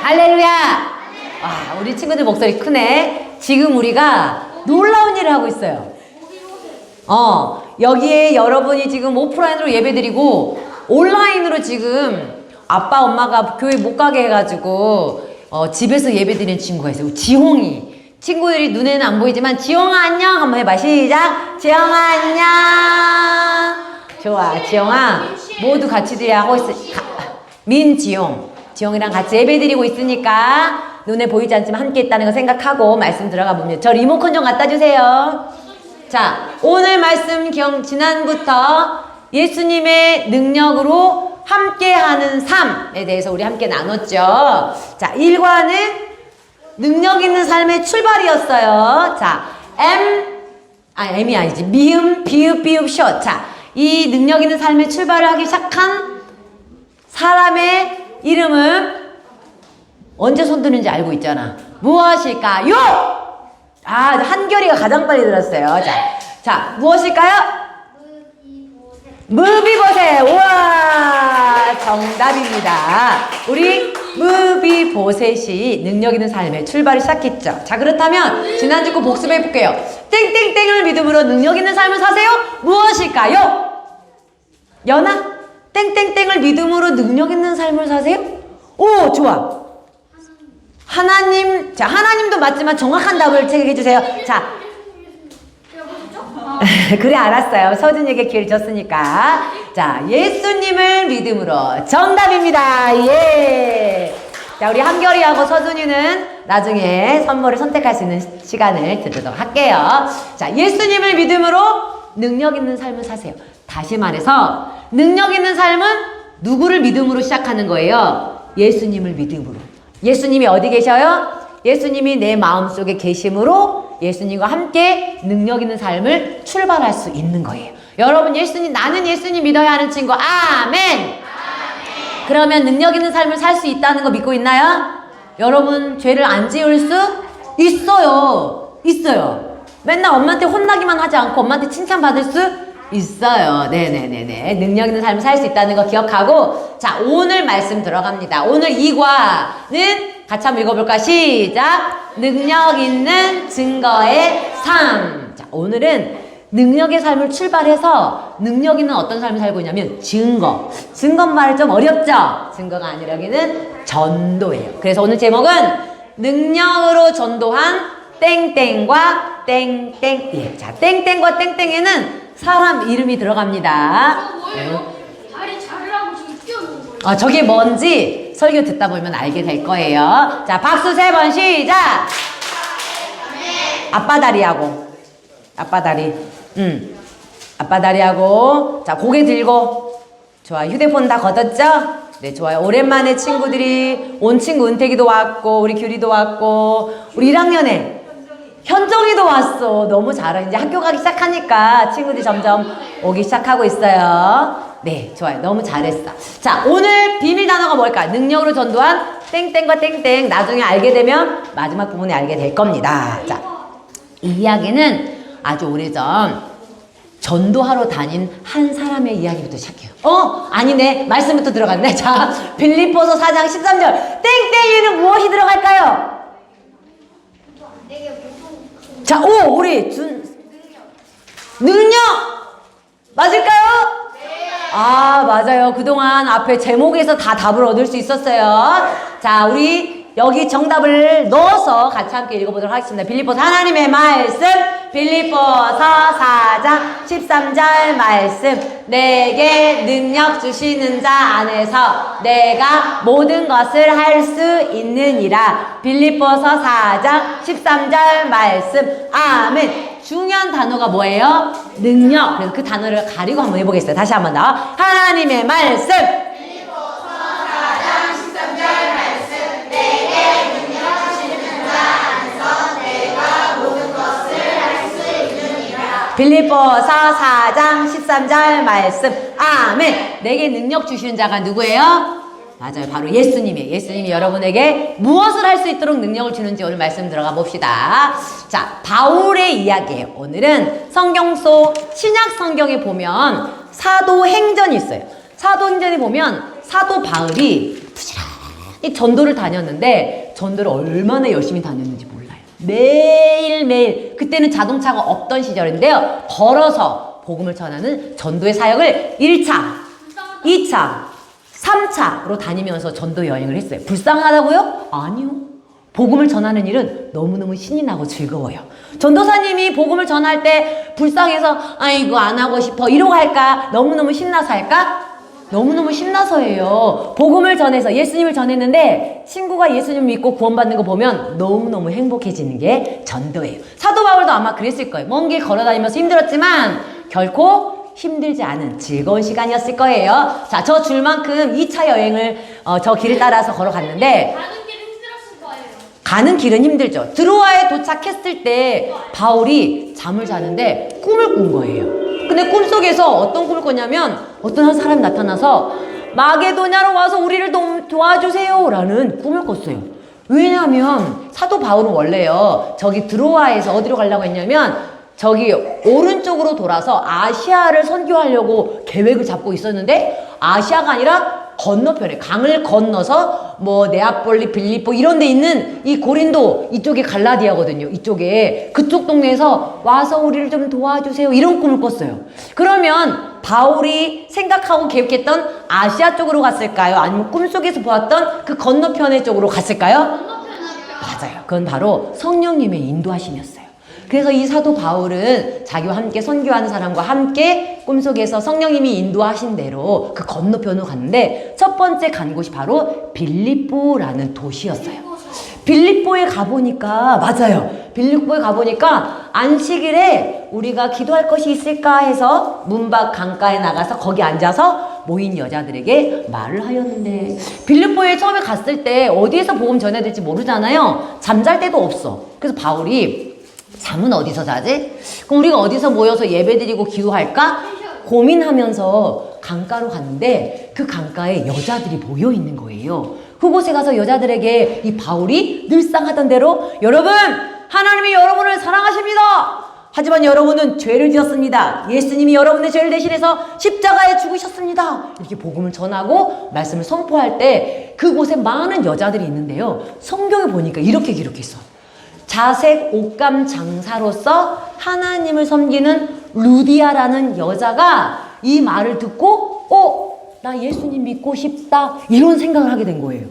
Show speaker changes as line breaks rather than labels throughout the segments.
할렐루야. 와, 우리 친구들 목소리 크네. 지금 우리가 놀라운 일을 하고 있어요. 여기에 여러분이 지금 오프라인으로 예배드리고 온라인으로 지금 아빠 엄마가 교회 못 가게 해가지고 집에서 예배드리는 친구가 있어요. 지홍이. 친구들이 눈에는 안 보이지만 지홍아 안녕 한번 해봐. 시작. 지홍아 안녕. 좋아. 지홍아 모두 같이 하고 있어. 민지홍. 지홍이랑 같이 예배드리고 있으니까 눈에 보이지 않지만 함께 있다는 거 생각하고 말씀 들어가 봅니다. 저 리모컨 좀 갖다 주세요. 자, 오늘 말씀 지난부터 예수님의 능력으로 함께하는 삶에 대해서 우리 함께 나눴죠. 자, 1과는 능력 있는 삶의 출발이었어요. 자, M이 아니지. 미음, 비읍, 비읍, 셔. 자, 이 능력 있는 삶의 출발을 하기 시작한 사람의 이름은 언제 손드는지 알고 있잖아. 무엇일까요? 한결이가 가장 빨리 들었어요. 자, 무엇일까요? 무비보셋. 우와, 정답입니다. 우리 무비보셋이 능력 있는 삶의 출발을 시작했죠. 자, 그렇다면 지난주 거 복습해 볼게요. 땡땡땡을 믿음으로 능력 있는 삶을 사세요. 무엇일까요? 연아, 땡땡땡을 믿음으로 능력 있는 삶을 사세요? 오, 좋아. 하나님, 자, 하나님도 맞지만 정확한 답을 체크해 주세요. 자, 그래, 알았어요. 서준이에게 기회를 줬으니까. 자, 예수님을 믿음으로 정답입니다. 예. 자, 우리 한결이하고 서준이는 나중에 선물을 선택할 수 있는 시간을 드리도록 할게요. 자, 예수님을 믿음으로 능력 있는 삶을 사세요. 다시 말해서 능력 있는 삶은 누구를 믿음으로 시작하는 거예요? 예수님을 믿음으로. 예수님이 어디 계셔요? 예수님이 내 마음속에 계심으로 예수님과 함께 능력 있는 삶을 출발할 수 있는 거예요. 여러분, 나는 예수님 믿어야 하는 친구, 아멘! 그러면 능력 있는 삶을 살 수 있다는 거 믿고 있나요? 여러분, 죄를 안 지을 수 있어요. 맨날 엄마한테 혼나기만 하지 않고 엄마한테 칭찬받을 수 있어요. 네네네네. 능력 있는 삶을 살 수 있다는 거 기억하고, 자, 오늘 말씀 들어갑니다. 오늘 2과는 같이 한번 읽어볼까? 시작! 능력 있는 증거의 삶. 자, 오늘은 능력의 삶을 출발해서 능력 있는 어떤 삶을 살고 있냐면 증거. 증거 말이 좀 어렵죠? 증거가 아니라 여기는 전도예요. 그래서 오늘 제목은 능력으로 전도한 땡땡과 땡땡. 예, 자, 땡땡과 땡땡에는 사람 이름이 들어갑니다.
뭐예요? 다리 자르라고 지금 뛰어오는 거예요.
저게 뭔지 설교 듣다 보면 알게 될 거예요. 자, 박수 3번 시작! 앞바다리하고. 앞바다리하고. 자, 고개 들고. 좋아. 휴대폰 다 걷었죠? 네, 좋아요. 오랜만에 친구들이, 온 친구 은택이도 왔고, 우리 규리도 왔고, 우리 1학년에 현정이도 왔어. 너무 잘해. 이제 학교 가기 시작하니까 친구들이 점점 오기 시작하고 있어요. 네, 좋아요. 너무 잘했어. 자, 오늘 비밀 단어가 뭘까? 능력으로 전도한 땡땡과 땡땡. 나중에 알게 되면 마지막 부분에 알게 될 겁니다. 자, 이 이야기는 아주 오래전 전도하러 다닌 한 사람의 이야기부터 시작해요. 아니네. 말씀부터 들어갔네. 자, 빌립보서 4장 13절. 땡땡이는 무엇이 들어갈까요? 자, 우리 능력 맞을까요? 네. 맞아요. 그동안 앞에 제목에서 다 답을 얻을 수 있었어요. 자, 우리 여기 정답을 넣어서 같이 함께 읽어보도록 하겠습니다. 빌립보서 하나님의 말씀, 빌립보서 4장 13절 말씀. 내게 능력 주시는 자 안에서 내가 모든 것을 할 수 있느니라. 빌립보서 4장 13절 말씀. 아멘. 중요한 단어가 뭐예요? 능력. 그래서 그 단어를 가리고 한번 해보겠어요. 다시 한번 더. 하나님의 말씀. 빌립보서 4장 13절 말씀. 아멘. 내게 능력 주시는 자가 누구예요? 맞아요. 바로 예수님이에요. 예수님이 여러분에게 무엇을 할 수 있도록 능력을 주는지 오늘 말씀 들어가 봅시다. 자, 바울의 이야기예요. 오늘은 성경 속 신약 성경에 보면 사도행전이 있어요. 사도행전에 보면 사도 바울이 이 전도를 다녔는데 전도를 얼마나 열심히 다녔는지 몰라요. 매일매일 그때는 자동차가 없던 시절인데요. 걸어서 복음을 전하는 전도의 사역을 1차, 2차, 3차로 다니면서 전도 여행을 했어요. 불쌍하다고요? 아니요. 복음을 전하는 일은 너무너무 신이 나고 즐거워요. 전도사님이 복음을 전할 때 불쌍해서 아이고 안 하고 싶어 이러고 할까? 너무너무 신나서 할까? 너무너무 신나서예요. 복음을 전해서 예수님을 전했는데 친구가 예수님 믿고 구원받는 거 보면 너무너무 행복해지는 게 전도예요. 사도 바울도 아마 그랬을 거예요. 먼 길 걸어다니면서 힘들었지만 결코 힘들지 않은 즐거운 시간이었을 거예요. 자, 저 줄만큼 2차 여행을 저 길을 따라서 걸어갔는데
가는 길은 힘들었을 거예요.
가는 길은 힘들죠. 드로아에 도착했을 때 바울이 잠을 자는데 꿈을 꾼 거예요. 근데 꿈속에서 어떤 꿈을 꿨냐면 어떤 한 사람이 나타나서 마게도냐로 와서 우리를 도와주세요 라는 꿈을 꿨어요. 왜냐하면 사도 바울은 원래요. 저기 드로아에서 어디로 가려고 했냐면 저기 오른쪽으로 돌아서 아시아를 선교하려고 계획을 잡고 있었는데 아시아가 아니라 건너편에 강을 건너서 뭐 네아폴리, 빌립보 이런 데 있는 이 고린도 이쪽에 갈라디아거든요. 이쪽에 그쪽 동네에서 와서 우리를 좀 도와주세요 이런 꿈을 꿨어요. 그러면 바울이 생각하고 계획했던 아시아 쪽으로 갔을까요? 아니면 꿈속에서 보았던 그 건너편의 쪽으로 갔을까요? 맞아요. 그건 바로 성령님의 인도하심이었어요. 그래서 이 사도 바울은 자기와 함께 선교하는 사람과 함께 꿈속에서 성령님이 인도하신 대로 그 건너편으로 갔는데 첫 번째 간 곳이 바로 빌립보라는 도시였어요. 빌립보에 가보니까 맞아요. 빌립보에 가보니까 안식일에 우리가 기도할 것이 있을까 해서 문 밖 강가에 나가서 거기 앉아서 모인 여자들에게 말을 하였는데 빌립보에 처음에 갔을 때 어디에서 복음 전해야 될지 모르잖아요. 잠잘 데도 없어. 그래서 바울이 잠은 어디서 자지? 그럼 우리가 어디서 모여서 예배드리고 기도할까? 고민하면서 강가로 갔는데 그 강가에 여자들이 모여 있는 거예요. 그곳에 가서 여자들에게 이 바울이 늘상 하던 대로 여러분! 하나님이 여러분을 사랑하십니다! 하지만 여러분은 죄를 지었습니다. 예수님이 여러분의 죄를 대신해서 십자가에 죽으셨습니다. 이렇게 복음을 전하고 말씀을 선포할 때 그곳에 많은 여자들이 있는데요. 성경에 보니까 이렇게 기록했어. 자색 옷감 장사로서 하나님을 섬기는 루디아라는 여자가 이 말을 듣고 나 예수님 믿고 싶다 이런 생각을 하게 된 거예요.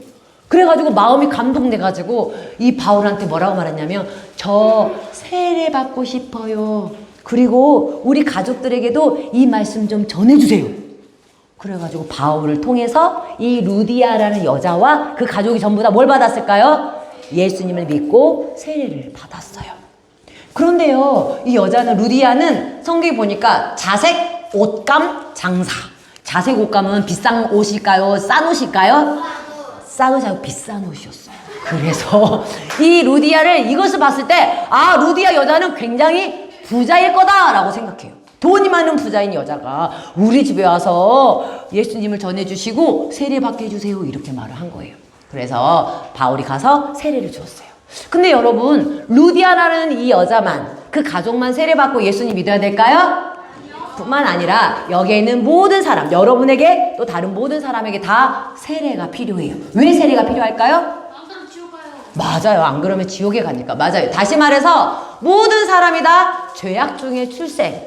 그래가지고 마음이 감동돼가지고 이 바울한테 뭐라고 말했냐면 저 세례 받고 싶어요. 그리고 우리 가족들에게도 이 말씀 좀 전해주세요. 그래가지고 바울을 통해서 이 루디아라는 여자와 그 가족이 전부 다 뭘 받았을까요? 예수님을 믿고 세례를 받았어요. 그런데요, 이 여자는 루디아는 성경에 보니까 자색 옷감 장사. 자색 옷감은 비싼 옷일까요? 싼 옷일까요? 싼 옷이 아니고 비싼 옷이었어요. 그래서 이 루디아를 이것을 봤을 때 루디아 여자는 굉장히 부자일 거다라고 생각해요. 돈이 많은 부자인 여자가 우리 집에 와서 예수님을 전해주시고 세례받게 해주세요 이렇게 말을 한 거예요. 그래서 바울이 가서 세례를 주었어요. 근데 여러분 루디아라는 이 여자만 그 가족만 세례받고 예수님 믿어야 될까요? 뿐만 아니라 여기에 있는 모든 사람 여러분에게 또 다른 모든 사람에게 다 세례가 필요해요. 왜 세례가 필요할까요?
안 그러면 지옥 가요.
맞아요. 안 그러면 지옥에 가니까. 맞아요. 다시 말해서 모든 사람이 다 죄악 중에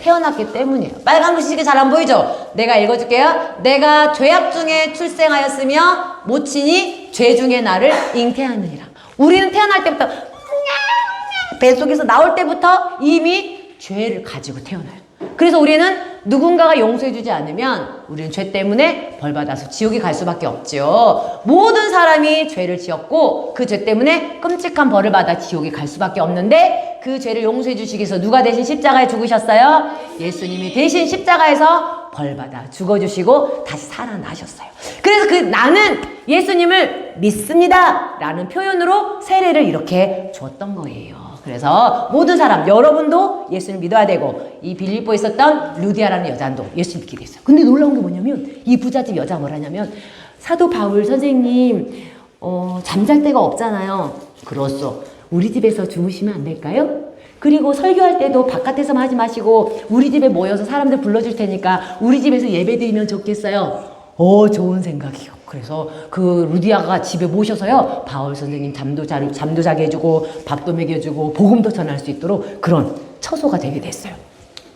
태어났기 때문이에요. 빨간 글씨가 잘 안 보이죠? 내가 읽어줄게요. 내가 죄악 중에 출생하였으며 모친이 죄 중에 나를 잉태하느니라. 우리는 태어날 때부터 뱃속에서 나올 때부터 이미 죄를 가지고 태어나요. 그래서 우리는 누군가가 용서해주지 않으면 우리는 죄 때문에 벌받아서 지옥에 갈 수밖에 없죠. 모든 사람이 죄를 지었고 그 죄 때문에 끔찍한 벌을 받아 지옥에 갈 수밖에 없는데 그 죄를 용서해 주시기 위해서 누가 대신 십자가에 죽으셨어요? 예수님이 대신 십자가에서 벌받아 죽어주시고 다시 살아나셨어요. 그래서 나는 예수님을 믿습니다 라는 표현으로 세례를 이렇게 줬던 거예요. 그래서 모든 사람 여러분도 예수님 믿어야 되고 이 빌립보에 있었던 루디아라는 여자도 예수님 믿게 됐어요. 근데 놀라운 게 뭐냐면 이 부잣집 여자가 뭐라냐면 사도 바울 선생님 잠잘 데가 없잖아요. 그렇소. 우리 집에서 주무시면 안 될까요? 그리고 설교할 때도 바깥에서만 하지 마시고 우리 집에 모여서 사람들 불러줄 테니까 우리 집에서 예배 드리면 좋겠어요. 좋은 생각이요. 그래서 그 루디아가 집에 모셔서요, 바울 선생님 잠도 자게 해주고, 밥도 먹여주고, 복음도 전할 수 있도록 그런 처소가 되게 됐어요.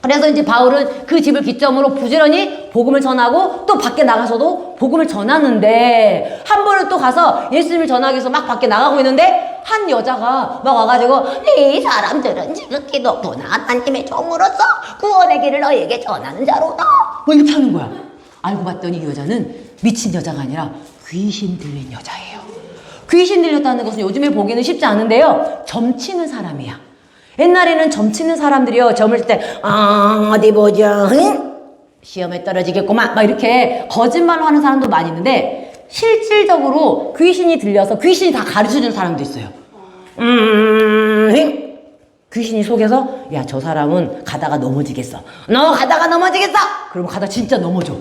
그래서 이제 바울은 그 집을 기점으로 부지런히 복음을 전하고 또 밖에 나가서도 복음을 전하는데, 한 번은 또 가서 예수님을 전하기 위해서 막 밖에 나가고 있는데 한 여자가 막 와가지고 이 사람들은 지극히 높은 하나님의 종으로서 구원의 길을 너에게 전하는 자로다 뭐 이렇게 하는 거야. 알고 봤더니 이 여자는 미친 여자가 아니라 귀신 들린 여자예요. 귀신 들렸다는 것은 요즘에 보기는 쉽지 않은데요, 점치는 사람이야. 옛날에는 점치는 사람들이요, 점을 칠 때 어디 보자, 시험에 떨어지겠구만 막 이렇게 거짓말로 하는 사람도 많이 있는데, 실질적으로 귀신이 들려서 귀신이 다 가르쳐주는 사람도 있어요. 귀신이 속에서 야, 저 사람은 가다가 넘어지겠어, 너 가다가 넘어지겠어, 그러면 가다가 진짜 넘어져.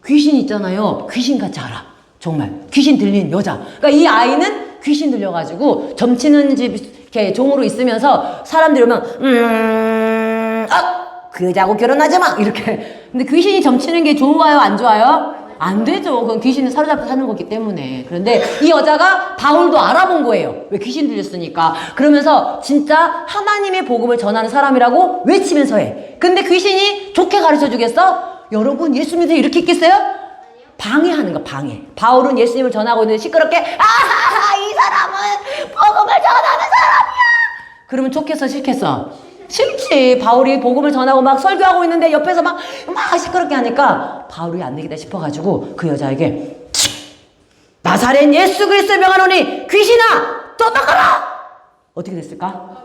귀신 있잖아요, 귀신같이 알아. 정말 귀신 들린 여자. 그러니까 이 아이는 귀신 들려가지고 점치는 집 이렇게 종으로 있으면서 사람들이 오면 그 여자하고 결혼하지 마 이렇게. 근데 귀신이 점치는 게 좋아요, 안 좋아요? 안 되죠. 그건 귀신을 사로잡혀 사는 거기 때문에. 그런데 이 여자가 바울도 알아본 거예요. 왜 귀신 들렸으니까. 그러면서 진짜 하나님의 복음을 전하는 사람이라고 외치면서 해. 근데 귀신이 좋게 가르쳐 주겠어? 여러분, 예수 믿으면 이렇게 있겠어요? 방해하는 거, 방해. 바울은 예수님을 전하고 있는데 시끄럽게 이 사람은 복음을 전하는 사람이야. 그러면 좋겠어, 싫겠어? 싫지. 바울이 복음을 전하고 막 설교하고 있는데 옆에서 막 시끄럽게 하니까 바울이 안 되겠다 싶어가지고 그 여자에게 나사렛 예수 그리스도의 명하노니 귀신아 떠나가라. 어떻게 됐을까?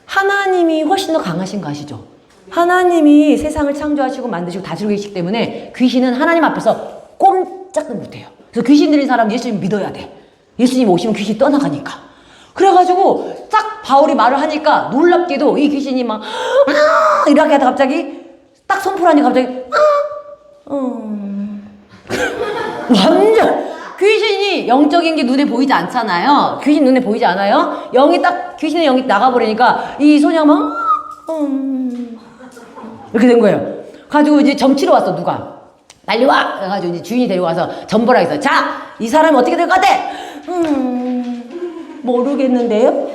하나님이 훨씬 더 강하신 거 아시죠? 하나님이 세상을 창조하시고 만드시고 다스리고 계시기 때문에 귀신은 하나님 앞에서 꼼짝도 못해요. 그래서 귀신 들린 사람 예수님 믿어야 돼. 예수님 오시면 귀신이 떠나가니까. 그래가지고 딱 바울이 말을 하니까 놀랍게도 이 귀신이 막 이렇게 하다가 갑자기 딱 선포를 하니까 갑자기 완전 귀신이 영적인 게 눈에 보이지 않잖아요. 귀신 눈에 보이지 않아요? 귀신의 영이 나가버리니까 이 소녀가 막 이렇게 된 거예요. 가지고 이제 점치러 왔어, 누가. 빨리 와! 그래가지고 이제 주인이 데리고 와서 점보라 했어. 자, 이 사람이 어떻게 될 것 같아? 모르겠는데요?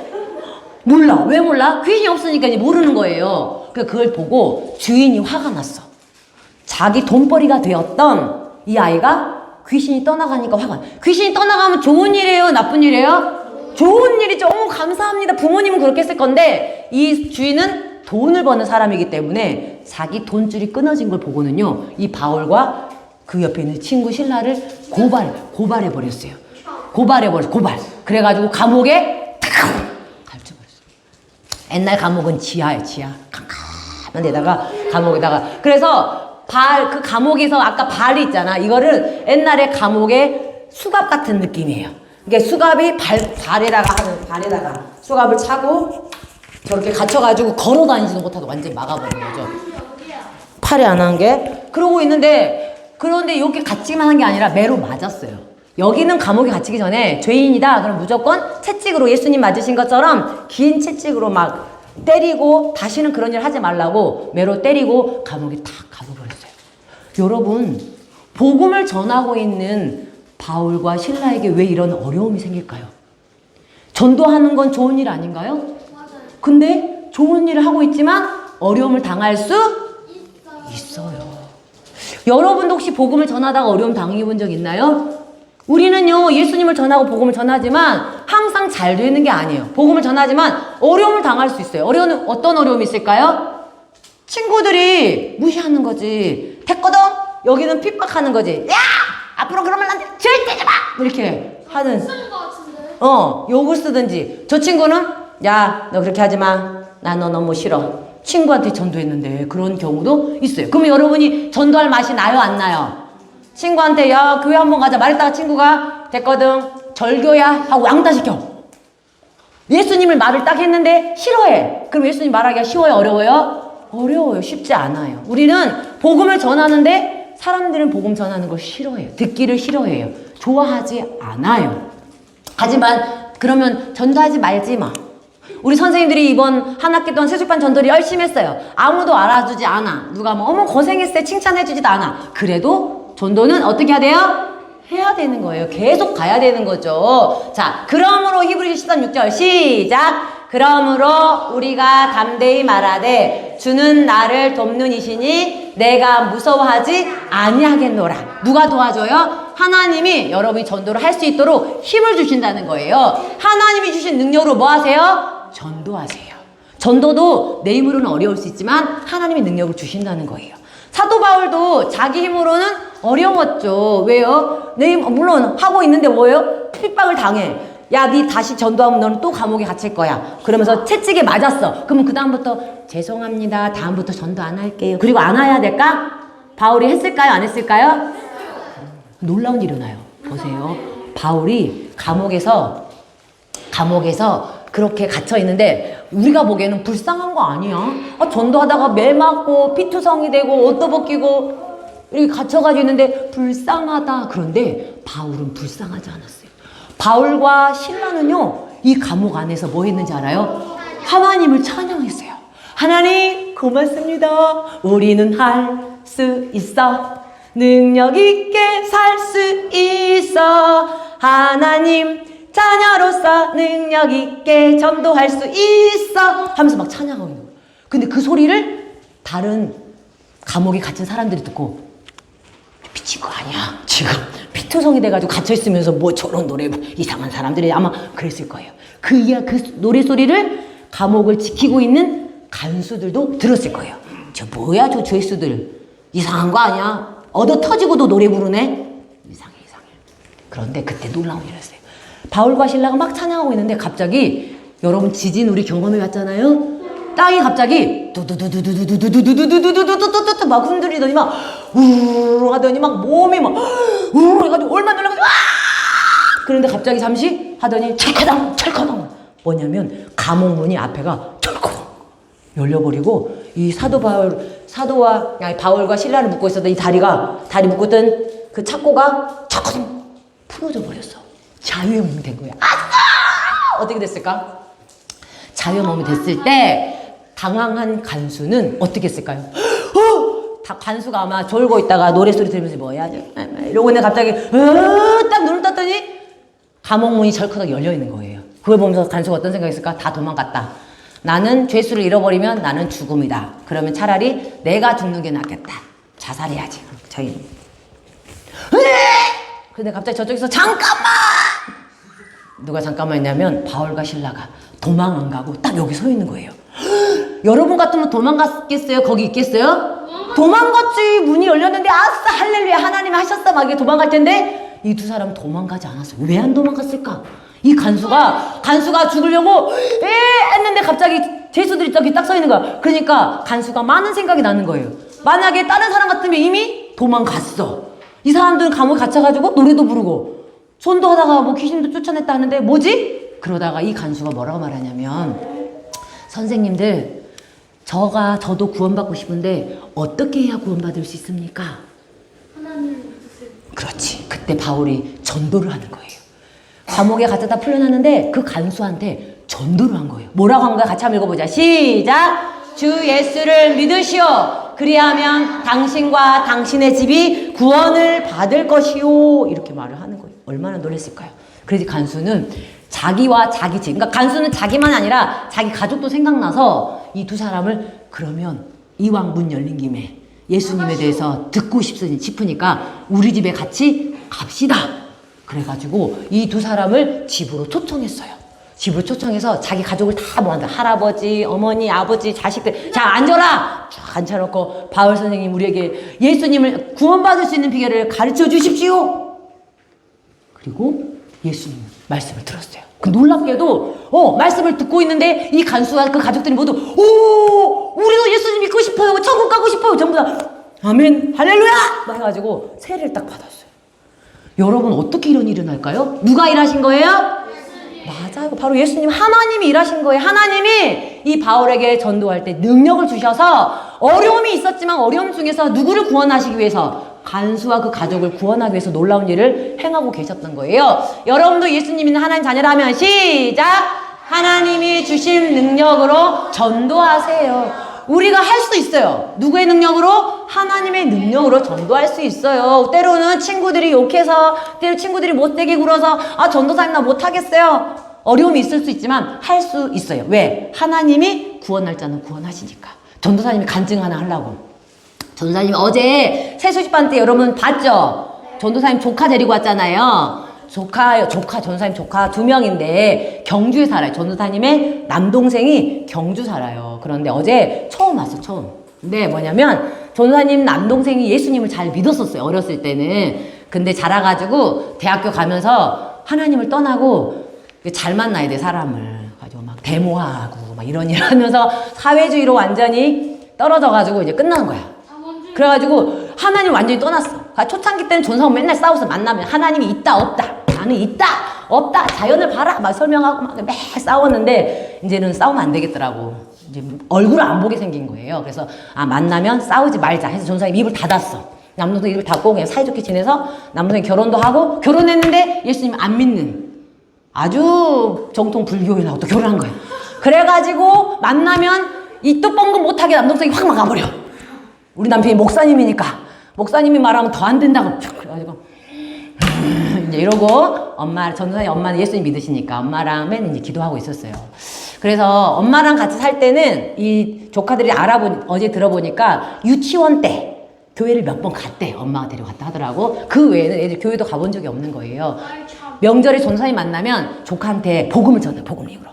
몰라. 왜 몰라? 귀신이 없으니까 이제 모르는 거예요. 그걸 보고 주인이 화가 났어. 자기 돈벌이가 되었던 이 아이가 귀신이 떠나가니까 화가 나. 귀신이 떠나가면 좋은 일이에요? 나쁜 일이에요? 좋은 일이죠. 감사합니다. 부모님은 그렇게 했을 건데 이 주인은 돈을 버는 사람이기 때문에 자기 돈줄이 끊어진 걸 보고는요, 이 바울과 그 옆에 있는 친구 신라를 고발해버렸어요. 고발. 그래가지고 감옥에 탁 갈쳐버렸어요. 옛날 감옥은 지하예요, 지하. 캄캄한 데다가 감옥에다가. 그래서 그 감옥에서 아까 발이 있잖아. 이거를 옛날에 감옥의 수갑 같은 느낌이에요. 이게 수갑이 발에다가 수갑을 차고 저렇게 갇혀가지고 걸어 다니지도 못하고 완전히 막아버린 거죠. 팔이 안 한 게. 그러고 있는데, 그런데 이렇게 갇히기만 한 게 아니라 매로 맞았어요. 여기는 감옥에 갇히기 전에 죄인이다. 그럼 무조건 채찍으로 예수님 맞으신 것처럼 긴 채찍으로 막 때리고 다시는 그런 일 하지 말라고 매로 때리고 감옥에 탁 가둬버렸어요. 여러분, 복음을 전하고 있는 바울과 신라에게 왜 이런 어려움이 생길까요? 전도하는 건 좋은 일 아닌가요? 근데 좋은 일을 하고 있지만 어려움을 당할 수 있어요. 여러분도 혹시 복음을 전하다가 어려움 당해본 적 있나요? 우리는요, 예수님을 전하고 복음을 전하지만 항상 잘 되는 게 아니에요. 복음을 전하지만 어려움을 당할 수 있어요. 어떤 어려움이 있을까요? 친구들이 무시하는 거지. 됐거든? 여기는 핍박하는 거지. 야! 앞으로 그러면 안 돼! 절대 마! 이렇게 하는. 욕을 쓰든지. 저 친구는 야, 너 그렇게 하지 마. 나 너 너무 싫어. 친구한테 전도했는데 그런 경우도 있어요. 그러면 여러분이 전도할 맛이 나요, 안 나요? 친구한테 야, 교회 한번 가자 말했다가 친구가 됐거든, 절교야 하고 왕따시켜. 예수님을 말을 딱 했는데 싫어해. 그럼 예수님 말하기가 쉬워요, 어려워요? 어려워요. 쉽지 않아요. 우리는 복음을 전하는데 사람들은 복음 전하는 걸 싫어해요. 듣기를 싫어해요. 좋아하지 않아요. 하지만 그러면 전도하지 말지 마. 우리 선생님들이 이번 한 학기 동안 세술반 전도를 열심히 했어요. 아무도 알아주지 않아. 누가 뭐 어머 고생했어요 칭찬해주지도 않아. 그래도 전도는 어떻게 해야 돼요? 해야 되는 거예요. 계속 가야 되는 거죠. 자, 그러므로 히브리서 13, 6절 시작. 그러므로 우리가 담대히 말하되 주는 나를 돕는 이시니 내가 무서워하지 아니하겠노라. 누가 도와줘요? 하나님이 여러분이 전도를 할 수 있도록 힘을 주신다는 거예요. 하나님이 주신 능력으로 뭐 하세요? 전도하세요. 전도도 내 힘으로는 어려울 수 있지만 하나님이 능력을 주신다는 거예요. 사도 바울도 자기 힘으로는 어려웠죠. 왜요? 내 힘, 물론 하고 있는데 뭐예요? 핍박을 당해. 야, 니 다시 전도하면 너는 또 감옥에 갇힐 거야. 그러면서 채찍에 맞았어. 그러면 그 다음부터 죄송합니다. 다음부터 전도 안 할게요. 그리고 안 해야 될까? 바울이 했을까요? 안 했을까요? 놀라운 일이 일어나요. 보세요. 바울이 감옥에서 그렇게 갇혀 있는데 우리가 보기에는 불쌍한 거 아니야? 전도하다가 매 맞고 피투성이 되고 옷도 벗기고 이렇게 갇혀가지고 있는데 불쌍하다. 그런데 바울은 불쌍하지 않았어요. 바울과 신라는요, 이 감옥 안에서 뭐 했는지 알아요? 하나님을 찬양했어요. 하나님 고맙습니다. 우리는 할 수 있어. 능력 있게 살 수 있어. 하나님 자녀로서 능력 있게 전도할 수 있어 하면서 막 찬양하고 있는 거예요. 근데 그 소리를 다른 감옥에 갇힌 사람들이 듣고 미친 거 아니야? 지금 피투성이 돼가지고 갇혀있으면서 뭐 저런 노래 이상한 사람들이 아마 그랬을 거예요. 그 노래 소리를 감옥을 지키고 있는 간수들도 들었을 거예요. 저 뭐야 저 죄수들 이상한 거 아니야? 얻어 터지고도 노래 부르네? 이상해. 그런데 그때 놀라운 일이 있었어요. 바울과 신라가 막 찬양하고 있는데 갑자기 여러분 지진 우리 경험해 봤잖아요. 땅이 갑자기 두두두두두두두두두두두두두두두두 막 흔들리더니 막 우르르 하더니 막 몸이 막 우르르 해가지고 얼마 놀라가지고 와 그런데 갑자기 잠시 하더니 철커덩 뭐냐면 감옥 문이 앞에가 철커덩 열려버리고 이 사도와 바울과 신라를 묶고 있었던 이 다리 묶고 있던 그 착고가 철커덩 풀어져 버렸어. 자유의 몸이 된 거야. 아싸! 어떻게 됐을까? 자유의 몸이 됐을 때 당황한 간수는 어떻게 했을까요? 간수가 아마 졸고 있다가 노래소리 들으면서 뭐야 이러고 있는데 갑자기 딱 눈을 떴더니 감옥 문이 절커덕 열려 있는 거예요. 그걸 보면서 간수가 어떤 생각했을까? 다 도망갔다. 나는 죄수를 잃어버리면 나는 죽음이다. 그러면 차라리 내가 죽는 게 낫겠다. 자살해야지. 자기. 근데 갑자기 저쪽에서 잠깐만! 누가 잠깐만 했냐면 바울과 신라가 도망 안 가고 딱 여기 서 있는 거예요. 여러분 같으면 도망갔겠어요? 거기 있겠어요? 도망갔지. 문이 열렸는데 아싸 할렐루야 하나님이 하셨어 막 이게 도망갈 텐데 이 두 사람은 도망가지 않았어요. 왜 안 도망갔을까? 이 간수가 죽으려고 했는데 갑자기 죄수들이 저기 딱 서 있는 거야. 그러니까 간수가 많은 생각이 나는 거예요. 만약에 다른 사람 같으면 이미 도망갔어. 이 사람들은 감옥에 갇혀가지고 노래도 부르고 전도하다가 뭐 귀신도 쫓아냈다 하는데 뭐지? 그러다가 이 간수가 뭐라고 말하냐면 선생님들 저도 구원받고 싶은데 어떻게 해야 구원받을 수 있습니까?
하나님을 믿으세요.
그렇지. 그때 바울이 전도를 하는 거예요. 감옥에 갇혔다 풀려났는데 그 간수한테 전도를 한 거예요. 뭐라고 한 거야? 같이 한번 읽어보자. 시작! 주 예수를 믿으시오. 그리하면 당신과 당신의 집이 구원을 받을 것이요. 이렇게 말을 하는 거예요. 얼마나 놀랐을까요? 그래서 간수는 자기와 자기 집, 그러니까 간수는 자기만 아니라 자기 가족도 생각나서 이 두 사람을 그러면 이왕 문 열린 김에 예수님에 대해서 듣고 싶으니까 우리 집에 같이 갑시다. 그래가지고 이 두 사람을 집으로 초청했어요. 집으로 초청해서 자기 가족을 다 모았다. 할아버지, 어머니, 아버지, 자식들. 자, 앉아라! 쫙 앉혀놓고 바울 선생님 우리에게 예수님을 구원받을 수 있는 비결을 가르쳐 주십시오. 그리고 예수님 말씀을 들었어요. 그 놀랍게도 말씀을 듣고 있는데 이 간수와 그 가족들이 모두 우리도 예수님 믿고 싶어요. 천국 가고 싶어요. 전부 다 아멘 할렐루야 막 해가지고 세례를 딱 받았어요. 여러분 어떻게 이런 일이 날까요? 누가 일하신 거예요? 맞아요. 바로 예수님 하나님이 일하신 거예요. 하나님이 이 바울에게 전도할 때 능력을 주셔서 어려움이 있었지만 어려움 중에서 누구를 구원하시기 위해서 간수와 그 가족을 구원하기 위해서 놀라운 일을 행하고 계셨던 거예요. 여러분도 예수님이 하나님 자녀라면 시작! 하나님이 주신 능력으로 전도하세요. 우리가 할 수 있어요. 누구의 능력으로? 하나님의 능력으로 전도할 수 있어요. 때로는 친구들이 욕해서, 때로 친구들이 못되게 굴어서, 아, 전도사님 나 못하겠어요. 어려움이 있을 수 있지만 할 수 있어요. 왜? 하나님이 구원할 자는 구원하시니까. 전도사님이 간증 하나 하려고. 전도사님 어제 새수집반 때 여러분 봤죠? 전도사님 조카 데리고 왔잖아요. 전도사님 조카 2명인데 경주에 살아요. 전도사님의 남동생이 경주 살아요. 그런데 어제 처음 왔어, 처음. 근데 뭐냐면 전도사님 남동생이 예수님을 잘 믿었었어요. 어렸을 때는. 근데 자라가지고 대학교 가면서 하나님을 떠나고 잘 만나야 돼, 사람을. 가지고 막 데모하고 막 이런 일 하면서 사회주의로 완전히 떨어져가지고 이제 끝나는 거야. 그래가지고 하나님 완전히 떠났어. 초창기 때는 전사하고 맨날 싸워서 만나면 하나님이 있다 없다, 나는 있다 없다, 자연을 봐라 막 설명하고 막 매 싸웠는데 이제는 싸우면 안 되겠더라고. 이제 얼굴을 안 보게 생긴 거예요. 그래서 아, 만나면 싸우지 말자 해서 전사님 입을 닫았어. 남동생 입을 닫고 그냥 사이좋게 지내서 남동생 결혼도 하고, 결혼했는데 예수님 안 믿는 아주 정통 불교인하고 또 결혼한 거예요. 그래가지고 만나면 입도 뻥긋 못하게 남동생이 확 막아버려. 우리 남편이 목사님이니까 목사님이 말하면 더 안 된다고. 그래가지고 이제 이러고 전도사님 엄마는 예수님 믿으시니까 엄마랑 맨 이제 기도하고 있었어요. 그래서 엄마랑 같이 살 때는 이 조카들이 어제 들어보니까 유치원 때 교회를 몇 번 갔대. 엄마가 데려갔다 하더라고. 그 외에는 애들 교회도 가본 적이 없는 거예요. 명절에 전도사님 만나면 조카한테 복음을 전해, 복음을 입으로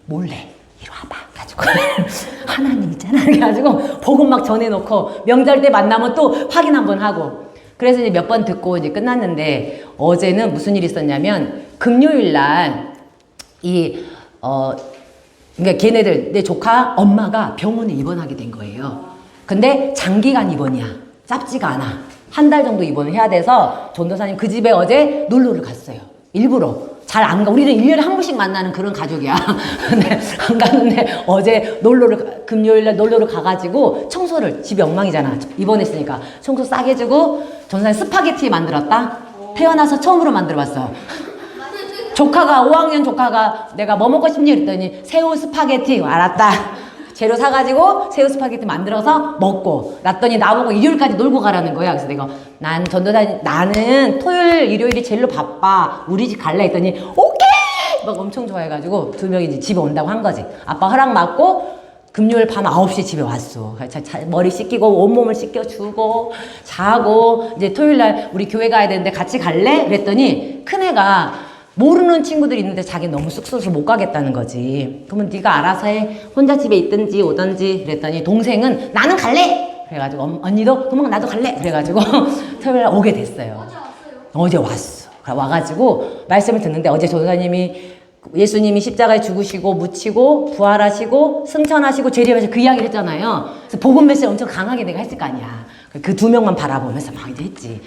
몰래 이리 와봐 가지고 하나님 있잖아 그래가지고 복음 막 전해놓고 명절 때 만나면 또 확인 한번 하고. 그래서 이제 몇 번 듣고 이제 끝났는데 어제는 무슨 일이 있었냐면 금요일날 그러니까 걔네들 내 조카 엄마가 병원에 입원하게 된 거예요. 근데 장기간 입원이야. 짧지가 않아. 한 달 정도 입원을 해야 돼서 전도사님 그 집에 어제 놀러를 갔어요. 일부러. 잘 안 가. 우리는 1년에 한 번씩 만나는 그런 가족이야. 근데 안 가는데 어제 금요일날 놀러를 가가지고 청소를, 집이 엉망이잖아. 입원했으니까. 청소 싸게 해주고 전도사님 스파게티 만들었다. 태어나서 처음으로 만들어봤어. 5학년 조카가 내가 뭐 먹고 싶니? 그랬더니 새우 스파게티. 알았다. 재료 사가지고 새우 스파게티 만들어서 먹고 놨더니 나보고 일요일까지 놀고 가라는 거야. 그래서 내가 나는 토요일 일요일이 제일로 바빠. 우리 집 갈래 했더니 오케이! 막 엄청 좋아해가지고 2명이 이제 집에 온다고 한 거지. 아빠 허락 받고 금요일 밤 9시에 집에 왔어. 머리 씻기고 온몸을 씻겨주고 자고 이제 토요일날 우리 교회 가야 되는데 같이 갈래? 그랬더니 큰애가 모르는 친구들이 있는데 자기는 너무 쑥스러워서 못 가겠다는 거지. 그러면 네가 알아서 해. 혼자 집에 있든지 오든지. 그랬더니 동생은 나는 갈래! 그래가지고 언니도 그럼 나도 갈래! 그래가지고 토요일날 오게 됐어요. 어제 왔어. 와가지고 말씀을 듣는데 어제 전도사님이 예수님이 십자가에 죽으시고 묻히고 부활하시고 승천하시고 재림하시고 그 이야기를 했잖아요. 그래서 복음 메시지 엄청 강하게 내가 했을 거 아니야. 그 2명만 바라보면서 막 이제 했지.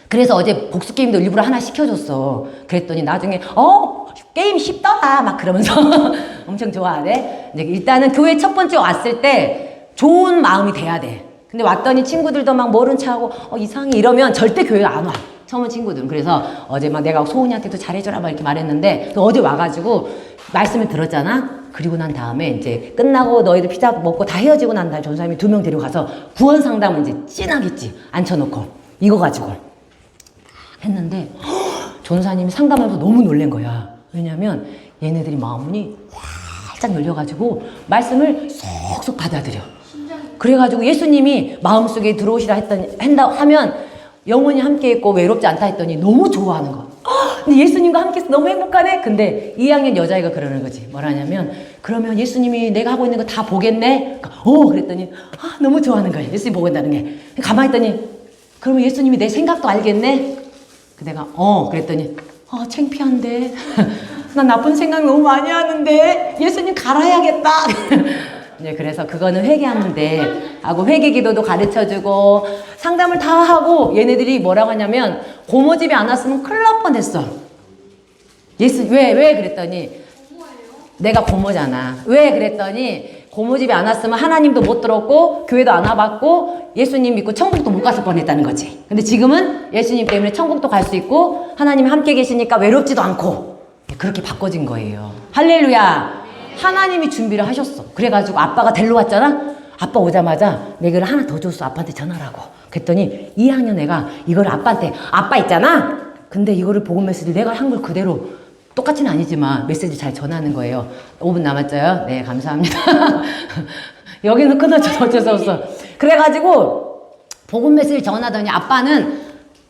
그래서 어제 복수 게임도 일부러 하나 시켜줬어. 그랬더니 나중에 게임 쉽더라 막 그러면서 엄청 좋아하네. 이제 일단은 교회 첫 번째 왔을 때 좋은 마음이 돼야 돼. 근데 왔더니 친구들도 막 모른 척하고 이상해 이러면 절대 교회 안 와. 처음 온 친구들은. 그래서 어제 막 내가 소은이한테도 잘해줘라 막 이렇게 말했는데 어제 와가지고 말씀을 들었잖아. 그리고 난 다음에 이제 끝나고 너희들 피자 먹고 다 헤어지고 난 다음에 전사님이 2명 데려가서 구원 상담을 이제 진하겠지. 앉혀놓고 이거 가지고 했는데 전사님이 상담하면서 너무 놀란 거야. 왜냐면 얘네들이 마음이 활짝 열려가지고 말씀을 쏙쏙 받아들여. 그래가지고 예수님이 마음속에 들어오시라 하면 영원히 함께 있고 외롭지 않다 했더니 너무 좋아하는 거. 근데 예수님과 함께 있어 너무 행복하네. 근데 2학년 여자애가 그러는 거지. 뭐라냐면 그러면 예수님이 내가 하고 있는 거 다 보겠네. 그랬더니 너무 좋아하는 거야. 예수님 보고 있다는 게. 가만히 있더니 그러면 예수님이 내 생각도 알겠네. 내가 그랬더니 창피한데 난 나쁜 생각 너무 많이 하는데 예수님 갈아야겠다. 네, 그래서 그거는 회개하면 돼 하고 회개 기도도 가르쳐주고 상담을 다 하고 얘네들이 뭐라고 하냐면 고모 집에 안 왔으면 큰일 날 뻔했어. 왜 그랬더니 내가 고모잖아. 왜 그랬더니 고모 집에 안 왔으면 하나님도 못 들었고 교회도 안 와봤고 예수님 믿고 천국도 못 갔을 뻔했다는 거지. 근데 지금은 예수님 때문에 천국도 갈 수 있고 하나님이 함께 계시니까 외롭지도 않고 그렇게 바꿔진 거예요. 할렐루야. 하나님이 준비를 하셨어. 그래가지고 아빠가 데리러 왔잖아. 아빠 오자마자 내가 이걸 하나 더 줬어. 아빠한테 전화라고. 그랬더니 2학년 애가 이걸 아빠한테, 아빠 있잖아? 근데 이거를 복음 메시지 내가 한 걸 그대로 똑같이는 아니지만 메시지 잘 전하는 거예요. 5분 남았죠? 네, 감사합니다. 여기는 끊어져서 어쩔 수 없어. 그래가지고 복음 메시지를 전하더니 아빠는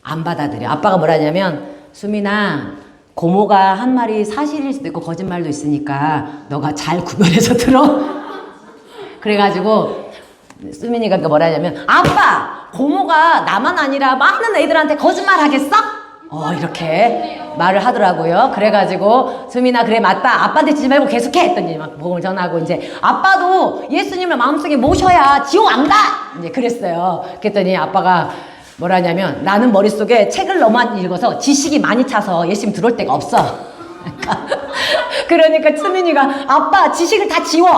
안 받아들여. 아빠가 뭐라 하냐면, 수민아, 고모가 한 말이 사실일 수도 있고 거짓말도 있으니까 너가 잘 구별해서 들어. 그래가지고 수민이가 뭐라 하냐면, 아빠, 고모가 나만 아니라 많은 애들한테 거짓말 하겠어? 이렇게 말을 하더라고요. 그래가지고 수민아, 그래 맞다, 아빠한테 지지 말고 계속해 했더니 막 복음을 전하고, 이제 아빠도 예수님을 마음속에 모셔야 지옥 안 가, 이제 그랬어요. 그랬더니 아빠가 뭐라 하냐면, 나는 머릿속에 책을 너무 많이 읽어서 지식이 많이 차서 예수님 들어올 데가 없어. 그러니까 수민이가, 아빠 지식을 다 지워.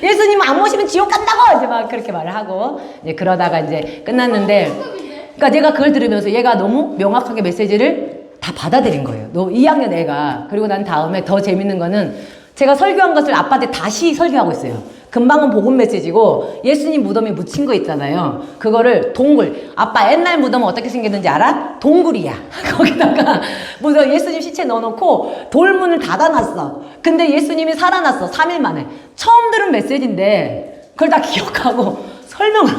예수님 안 모시면 지옥 간다고! 이제 막 그렇게 말을 하고, 이제 그러다가 이제 끝났는데, 그러니까 내가 그걸 들으면서 얘가 너무 명확하게 메시지를 다 받아들인 거예요. 2학년 애가. 그리고 난 다음에 더 재밌는 거는, 제가 설교한 것을 아빠한테 다시 설교하고 있어요. 금방은 복음 메시지고 예수님 무덤에 묻힌 거 있잖아요. 그거를 동굴. 아빠 옛날 무덤은 어떻게 생겼는지 알아? 동굴이야. 거기다가 무덤 예수님 시체 넣어놓고 돌문을 닫아놨어. 근데 예수님이 살아났어. 3일 만에. 처음 들은 메시지인데 그걸 다 기억하고 설명을.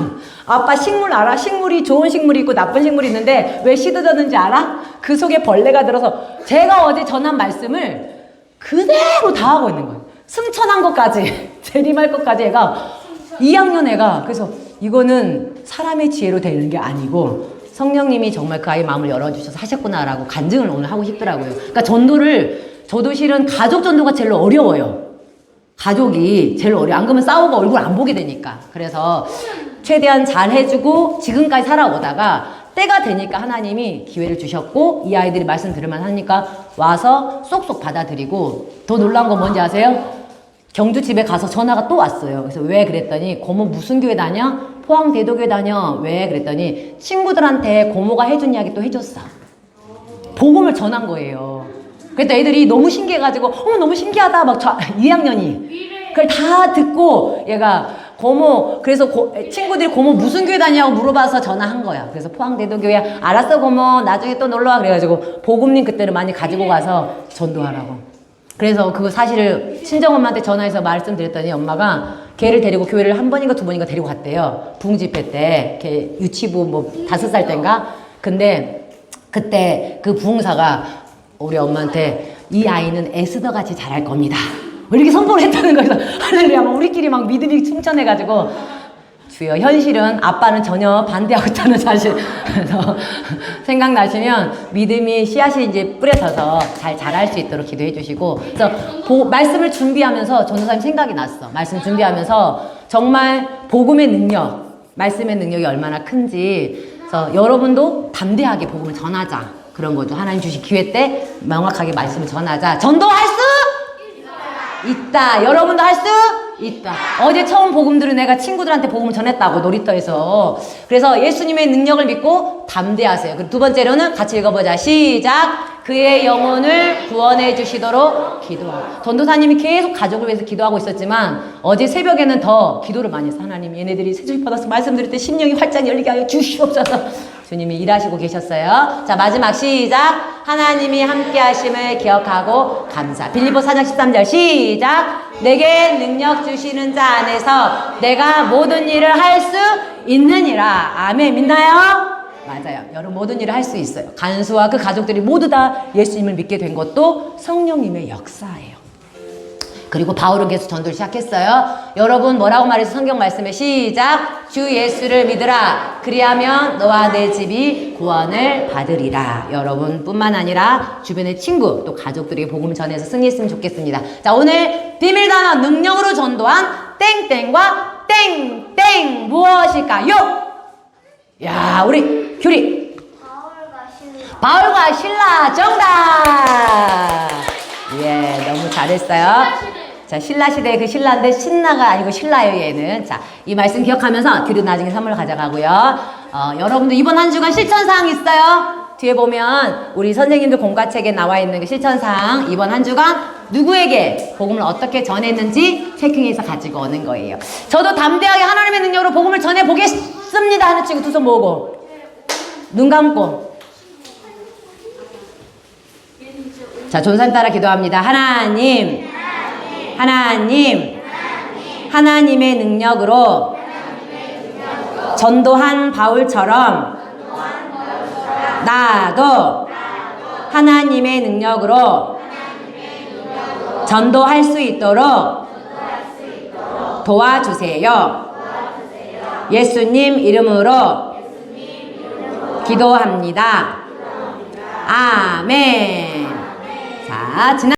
아빠 식물 알아? 식물이 좋은 식물이 있고 나쁜 식물이 있는데 왜 시들었는지 알아? 그 속에 벌레가 들어서. 제가 어제 전한 말씀을 그대로 다 하고 있는 거예요. 승천한 것까지, 재림할 것까지 애가, 2학년 애가. 그래서 이거는 사람의 지혜로 되는 게 아니고 성령님이 정말 그 아이의 마음을 열어주셔서 하셨구나라고 간증을 오늘 하고 싶더라고요. 그러니까 전도를, 저도 실은 가족 전도가 제일 어려워요. 가족이 제일 어려워. 안 그러면 싸우고 얼굴 안 보게 되니까. 그래서 최대한 잘 해주고 지금까지 살아오다가 때가 되니까 하나님이 기회를 주셨고, 이 아이들이 말씀 들을만 하니까 와서 쏙쏙 받아들이고, 더 놀라운 건 뭔지 아세요? 경주 집에 가서 전화가 또 왔어요. 그래서 왜 그랬더니, 고모 무슨 교회 다녀? 포항 대도교회 다녀. 왜 그랬더니 친구들한테 고모가 해준 이야기 또 해줬어. 복음을 전한 거예요. 그래서 애들이 너무 신기해가지고 너무 신기하다 막 2학년이 그걸 다 듣고 얘가 고모, 그래서 친구들이 고모 무슨 교회 다니냐고 물어봐서 전화한 거야. 그래서 포항대도교회. 알았어 고모, 나중에 또 놀러와. 그래가지고 복음님 그때는 많이 가지고 가서 전도하라고. 그래서 그거 사실을 친정엄마한테 전화해서 말씀드렸더니 엄마가 걔를 데리고 교회를 한 번인가 두 번인가 데리고 갔대요. 부흥집회 때. 걔 유치부 뭐 5살 땐가. 근데 그때 그 부흥사가 우리 엄마한테, 이 아이는 에스더 같이 자랄 겁니다, 이렇게 선포를 했다는 거예요. 할렐루야. 우리끼리 막 믿음이 충천해가지고, 주여, 현실은 아빠는 전혀 반대하고 있다는 사실. 그래서 생각나시면 믿음이 씨앗이 이제 뿌려져서 잘 자랄 수 있도록 기도해 주시고. 그래서 말씀을 준비하면서 전도사님 생각이 났어. 말씀 준비하면서 정말 복음의 능력, 말씀의 능력이 얼마나 큰지. 그래서 여러분도 담대하게 복음을 전하자. 그런 거죠. 하나님 주신 기회 때 명확하게 말씀을 전하자. 전도할 수 있다. 여러분도 할 수 있다. 어제 처음 복음 들은 애가 친구들한테 복음을 전했다고, 놀이터에서. 그래서 예수님의 능력을 믿고 담대하세요. 그리고 두 번째로는 같이 읽어보자. 시작. 그의 영혼을 구원해 주시도록 기도하라. 전도사님이 계속 가족을 위해서 기도하고 있었지만 어제 새벽에는 더 기도를 많이 했어. 하나님, 얘네들이 새주일 받아서 말씀 드릴 때 심령이 활짝 열리게 하여 주시옵소서. 주님이 일하시고 계셨어요. 자, 마지막 시작. 하나님이 함께 하심을 기억하고 감사. 빌립보 4장 13절 시작. 내게 능력 주시는 자 안에서 내가 모든 일을 할 수 있느니라. 아멘. 믿나요? 맞아요. 여러분 모든 일을 할 수 있어요. 간수와 그 가족들이 모두 다 예수님을 믿게 된 것도 성령님의 역사예요. 그리고 바울은 계속 전도를 시작했어요. 여러분 뭐라고 말해서 성경 말씀에 시작. 주 예수를 믿으라. 그리하면 너와 내 집이 구원을 받으리라. 여러분 뿐만 아니라 주변의 친구 또 가족들에게 복음을 전해서 승리했으면 좋겠습니다. 자, 오늘 비밀 단어 능력으로 전도한 땡땡과 땡땡 무엇일까요? 야, 우리 규리. 바울과 신라 정답. 예, 너무 잘했어요. 자, 신라시대 그 신라인데 신라가 아니고 신라예요, 얘는. 자, 이 말씀 기억하면서 규리 나중에 선물 가져가고요. 여러분들 이번 한 주간 실천사항 있어요? 뒤에 보면 우리 선생님들 공과책에 나와 있는 그 실천사항 이번 한 주간 누구에게 복음을 어떻게 전했는지 체킹해서 가지고 오는 거예요. 저도 담대하게 하나님의 능력으로 복음을 전해보겠습니다 하는 친구 두 손 모으고 눈 감고 자 존산 따라 기도합니다. 하나님 하나님의 능력으로 전도한 바울처럼 나도 하나님의 능력으로 전도할 수 있도록 도와주세요. 예수님 이름으로 기도합니다. 아멘. 자, 지난